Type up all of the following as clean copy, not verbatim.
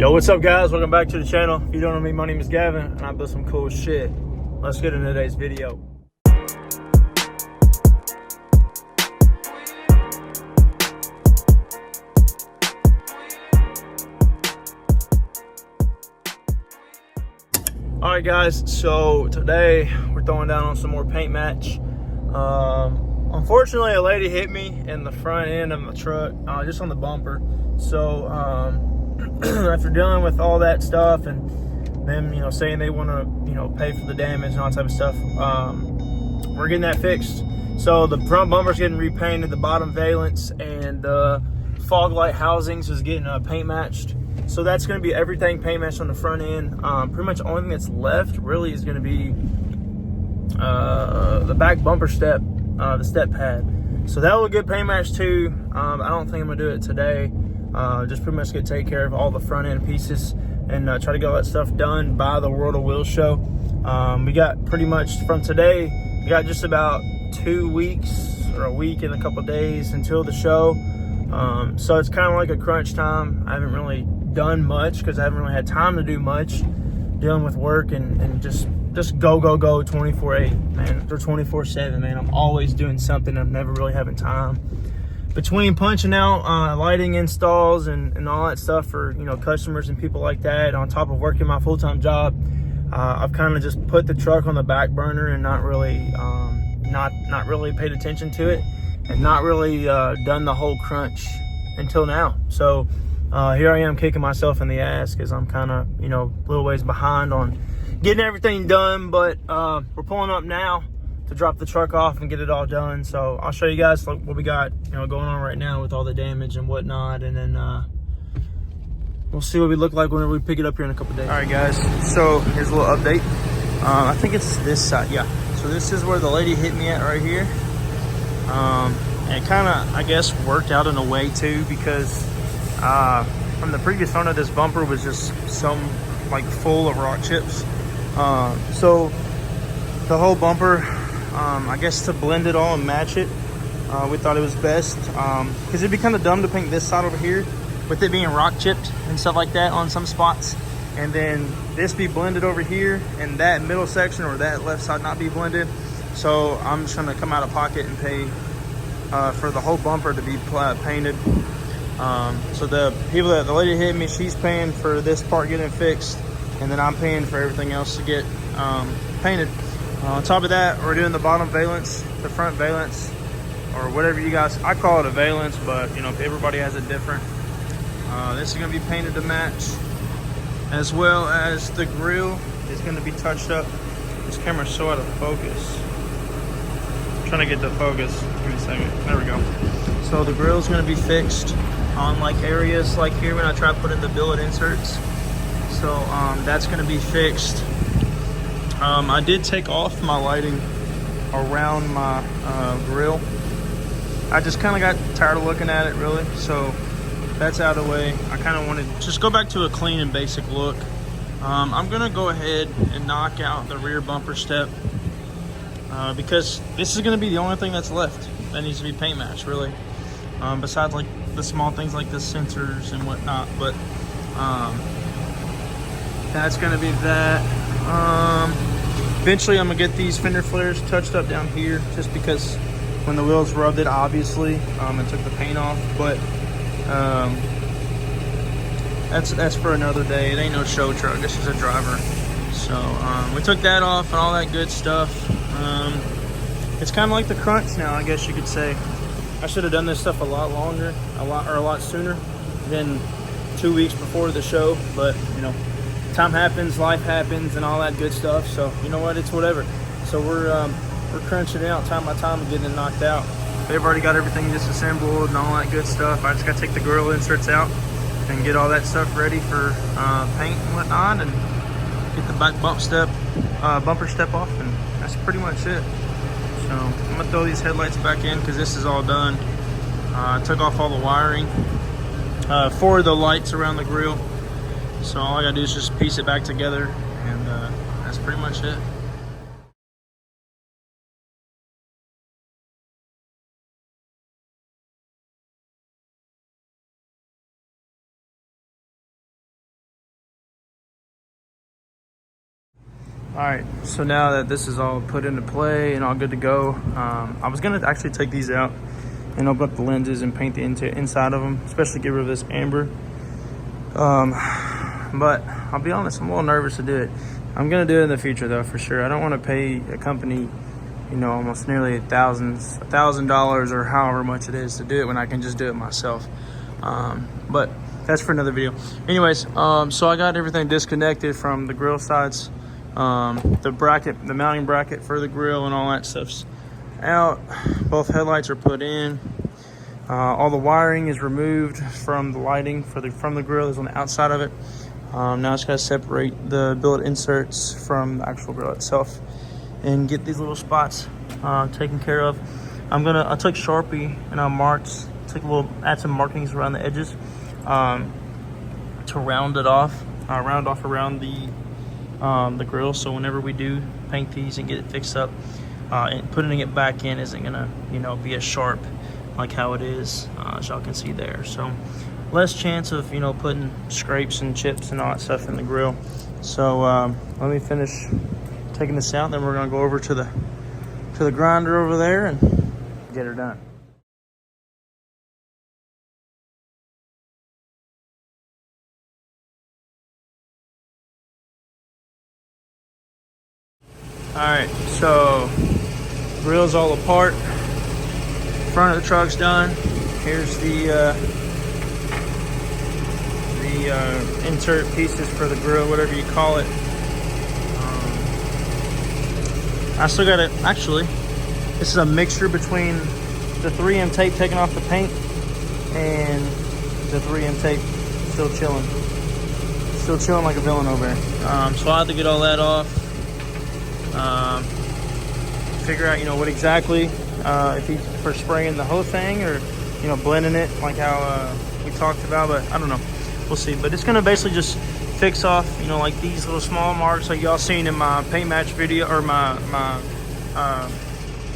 Yo, what's up, guys? Welcome back to the channel. If you don't know me, my name is Gavin, and I build some cool shit. Let's get into today's video. Alright guys, so today we're throwing down on some more paint match. Unfortunately, a lady hit me in the front end of the truck, just on the bumper. So after dealing with all that stuff and them, saying they want to, pay for the damage and all that type of stuff, we're getting that fixed. So the front bumper's getting repainted, the bottom valence and the fog light housings is getting paint matched. So that's going to be everything paint matched on the front end. Pretty much the only thing that's left really is going to be the back bumper step, the step pad. So that will get paint matched too. I don't think I'm going to do it today. Just pretty much take care of all the front end pieces and try to get all that stuff done by the World of Wheels show. We got pretty much from today, we got just about 2 weeks or a week and a couple days until the show. So it's kind of like a crunch time. I haven't really done much because I haven't really had time to do much, dealing with work and just go 24/8, man, or 24/7, man. I'm always doing something. I'm never really having time. Between punching out lighting installs and all that stuff for customers and people like that, on top of working my full-time job, I've kind of just put the truck on the back burner and not really paid attention to it, and not really done the whole crunch until now. So here I am kicking myself in the ass because I'm kind of a little ways behind on getting everything done, but we're pulling up now to drop the truck off and get it all done. So I'll show you guys what we got going on right now with all the damage and whatnot, and then we'll see what we look like whenever we pick it up here in a couple days. All right guys, so here's a little update. I think it's this side, yeah. So this is where the lady hit me at right here. And it kind of, I guess, worked out in a way too, because from the previous owner, this bumper was just full of rock chips. So the whole bumper, I guess to blend it all and match it, we thought it was best, because it'd be kind of dumb to paint this side over here with it being rock chipped and stuff like that on some spots, and then this be blended over here and that middle section or that left side not be blended. So I'm just gonna come out of pocket and pay for the whole bumper to be painted. So the lady hit me, she's paying for this part getting fixed, and then I'm paying for everything else to get painted. On top of that, we're doing the bottom valence, the front valence, or whatever you guys, I call it a valence, but everybody has it different. This is gonna be painted to match, as well as the grill is gonna be touched up. This camera's so out of focus. I'm trying to get the focus. Give me a second. There we go. So the grill is gonna be fixed on areas like here when I try to put in the billet inserts. So that's gonna be fixed. I did take off my lighting around my grill. I just kind of got tired of looking at it, really. So that's out of the way. I kind of wanted to just go back to a clean and basic look. I'm gonna go ahead and knock out the rear bumper step, because this is gonna be the only thing that's left that needs to be paint matched, really. Besides the small things like the sensors and whatnot, but that's gonna be that. Eventually I'm gonna get these fender flares touched up down here, just because when the wheels rubbed it, obviously, and took the paint off. But that's for another day. It ain't no show truck, this is a driver. So we took that off and all that good stuff. It's kind of like the crunch now, I guess you could say. I should have done this stuff a lot longer, a lot sooner than 2 weeks before the show, but time happens, life happens, and all that good stuff. So you know what, it's whatever. So we're crunching it out time by time and getting it knocked out. They've already got everything disassembled and all that good stuff. I just gotta take the grill inserts out and get all that stuff ready for paint and whatnot, and get the back bumper step off, and that's pretty much it. So I'm gonna throw these headlights back in because this is all done. I took off all the wiring for the lights around the grill. So all I gotta do is just piece it back together, and that's pretty much it. All right, so now that this is all put into play and all good to go, I was gonna actually take these out and open up the lenses and paint the inside of them, especially get rid of this amber. But I'll be honest, I'm a little nervous to do it. I'm gonna do it in the future though, for sure. I don't want to pay a company, you know, almost nearly $1,000 or however much it is to do it when I can just do it myself. But that's for another video. Anyways, so I got everything disconnected from the grill sides. The bracket, the mounting bracket for the grill and all that stuff's out. Both headlights are put in. All the wiring is removed from the lighting from the grill is on the outside of it. Now it's got to separate the billet inserts from the actual grill itself and get these little spots taken care of. I took Sharpie and I marked, add some markings around the edges to round it off, around the grill. So whenever we do paint these and get it fixed up, and putting it back in isn't gonna, you know, be as sharp like how it is, as y'all can see there. So less chance of, you know, putting scrapes and chips and all that stuff in the grill. So let me finish taking this out, then we're gonna go over to the grinder over there and get her done. All right, so grill's all apart. Front of the truck's done. Here's the insert pieces for the grill, whatever you call it. I still got it. Actually, this is a mixture between the 3M tape taking off the paint and the 3M tape still chilling like a villain over there. So I have to get all that off. Figure out, you know, what exactly, if he's for spraying the whole thing or, you know, blending it like how we talked about, but I don't know. We'll see. But it's gonna basically just fix off, you know, like these little small marks like y'all seen in my Paintmatch video, or my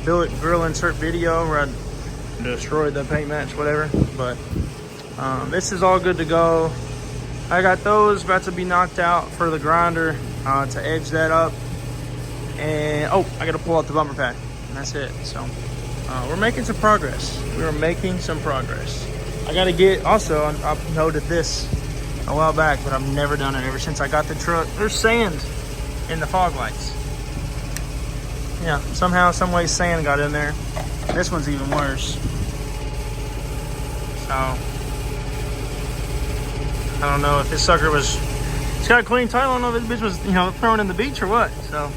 billet grill insert video where I destroyed the Paintmatch, whatever. But this is all good to go. I got those about to be knocked out for the grinder to edge that up. And oh, I gotta pull out the bumper pad, and that's it. So we're making some progress. We are making some progress. I gotta get, also, I've noted this a while back, but I've never done it ever since I got the truck. There's sand in the fog lights. Yeah, somehow, some way sand got in there. This one's even worse. So I don't know if this sucker was, it's got a clean title. I don't know if this bitch was, you know, thrown in the beach or what. So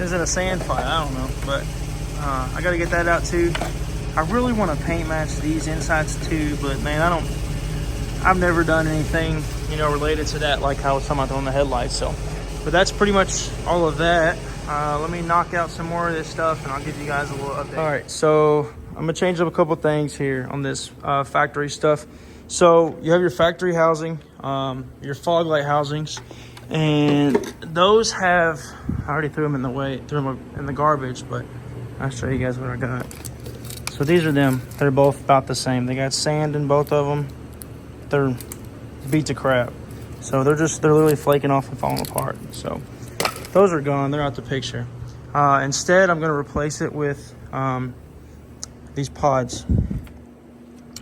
is it a sand fight? I don't know, but I gotta get that out too. I really want to paint match these insides too, but man, I've never done anything, you know, related to that, like how I was talking about on the headlights. So, but that's pretty much all of that. Let me knock out some more of this stuff and I'll give you guys a little update. All right, so I'm gonna change up a couple things here on this factory stuff. So you have your factory housing, your fog light housings, and those have, I already threw them in the garbage, but I'll show you guys what I got. So these are them. They're both about the same. They got sand in both of them. They're beat to crap. So they're literally flaking off and falling apart. So those are gone. They're out the picture. Instead, I'm going to replace it with these pods.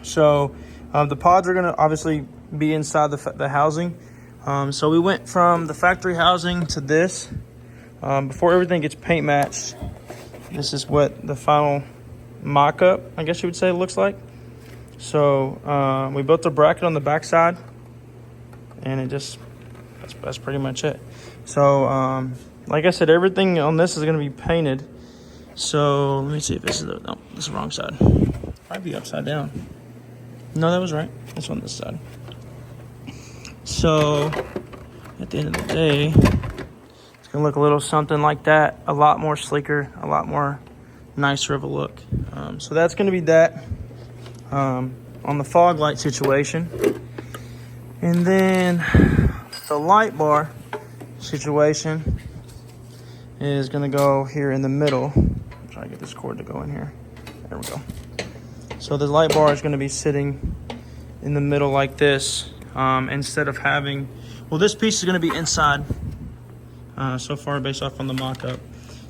So the pods are going to obviously be inside the housing. So we went from the factory housing to this. Before everything gets paint matched, this is what the final mock-up, I guess you would say, looks like. So we built a bracket on the back side, and it just, that's pretty much it. So like I said, everything on this is going to be painted. So let me see if this is no, this is the wrong side. Might be upside down. No, that was right. It's on this side. So at the end of the day, it's gonna look a little something like that. A lot more sleeker, a lot more nicer of a look. So that's gonna be that on the fog light situation. And then the light bar situation is gonna go here in the middle. I'm trying to get this cord to go in here. There we go. So the light bar is gonna be sitting in the middle like this. Instead of having, well, this piece is going to be inside so far based off on the mock-up.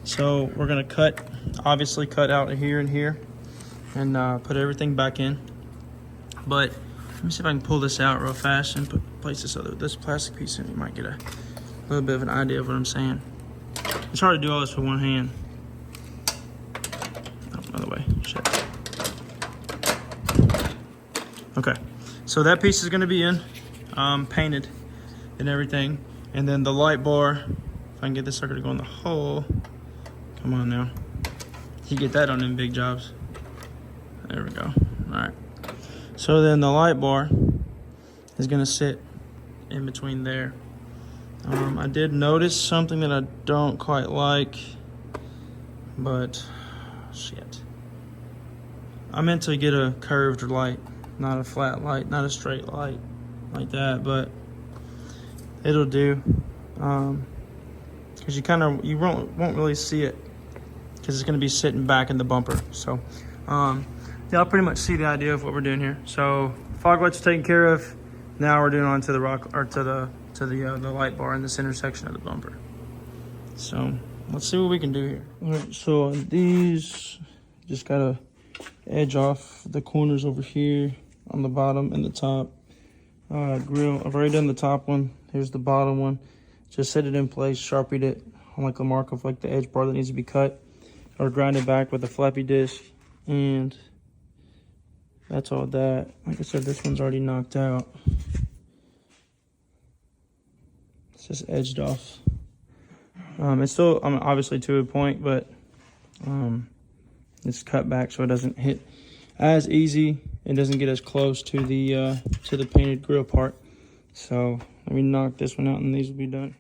So we're gonna obviously cut out here and here, and put everything back in. But let me see if I can pull this out real fast and place this plastic piece in. You might get a little bit of an idea of what I'm saying. It's hard to do all this with one hand. Oh, other way, shit. Okay, so that piece is gonna be in, painted and everything. And then the light bar, if I can get this sucker to go in the hole. Come on now. You get that on them big jobs. There we go. All right. So then the light bar is gonna sit in between there. I did notice something that I don't quite like, but shit. I meant to get a curved light, not a flat light, not a straight light like that, but it'll do. Because you won't really see it, because it's going to be sitting back in the bumper. So yeah, I'll pretty much see the idea of what we're doing here. So fog lights are taken care of. Now we're doing on to the the light bar in this intersection of the bumper. So let's see what we can do here. All right, so on these, just gotta edge off the corners over here on the bottom and the top. Grill, I've already done the top one. Here's the bottom one. Just set it in place, sharpied it on like a mark of like the edge bar that needs to be cut, or grind it back with a flappy disc, and that's all that. Like I said, this one's already knocked out. It's just edged off. It's still obviously to a point, but it's cut back so it doesn't hit as easy. It doesn't get as close to the painted grill part. So let me knock this one out and these will be done.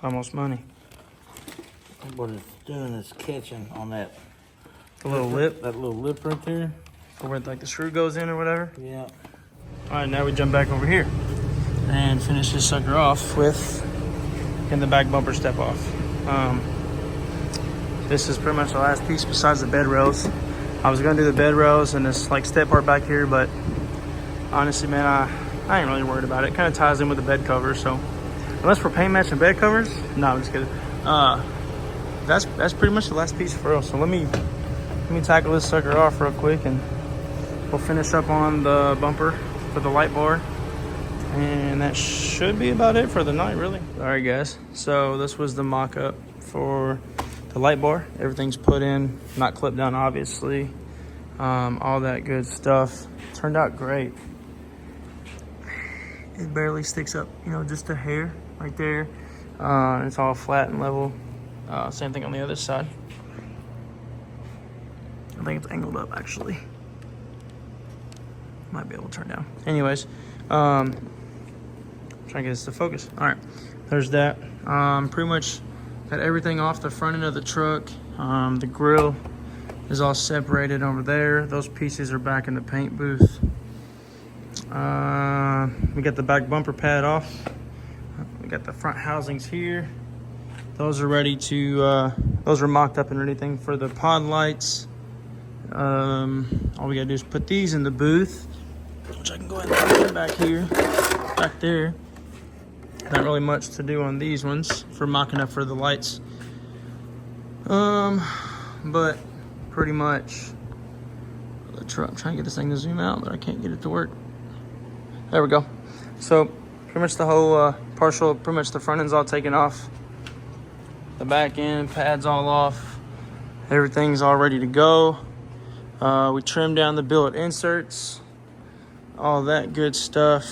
Almost money. What it's doing is catching on that little lip. That little lip right there. For where like the screw goes in or whatever. Yeah. All right, now we jump back over here and finish this sucker off with getting the back bumper step off. This is pretty much the last piece besides the bed rails. I was gonna do the bed rails and this like step part back here, but honestly, man, I ain't really worried about it. It kind of ties in with the bed cover, so. Unless we're paint matching bed covers, no, I'm just kidding. That's pretty much the last piece for us. So let me tackle this sucker off real quick, and we'll finish up on the bumper for the light bar, and that should be about it for the night, really. All right, guys. So this was the mock-up for the light bar. Everything's put in, not clipped down, obviously. All that good stuff. Turned out great. It barely sticks up, you know, just a hair right there. It's all flat and level. Same thing on the other side. I think it's angled up, actually. Might be able to turn down. Anyways, trying to get this to focus. All right, there's that. Pretty much got everything off the front end of the truck. The grill is all separated over there. Those pieces are back in the paint booth. We got the back bumper pad off. We got the front housings here. Those are ready to, those are mocked up and everything for the pod lights. All we gotta do is put these in the booth, which I can go ahead and put back here, back there. Not really much to do on these ones for mocking up for the lights. But pretty much the truck. I'm trying to get this thing to zoom out, but I can't get it to work. There we go. So pretty much the whole pretty much the front end's all taken off. The back end pad's all off. Everything's all ready to go. We trimmed down the billet inserts, all that good stuff,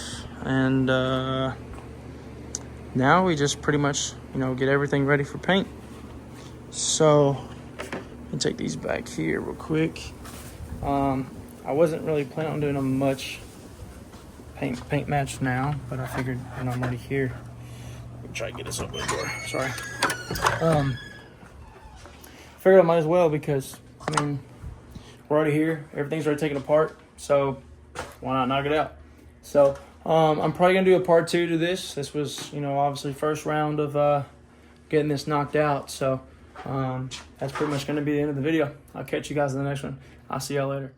and now we just pretty much, you know, get everything ready for paint. So let me take these back here real quick. I wasn't really planning on doing much paint match now, but I figured, you know, I'm already here. Let me try to get this open the door. Sorry. Figured I might as well because, I mean, we're already here. Everything's already taken apart. So why not knock it out? So I'm probably going to do a part 2 to this. This was, you know, obviously first round of getting this knocked out. So that's pretty much going to be the end of the video. I'll catch you guys in the next one. I'll see y'all later.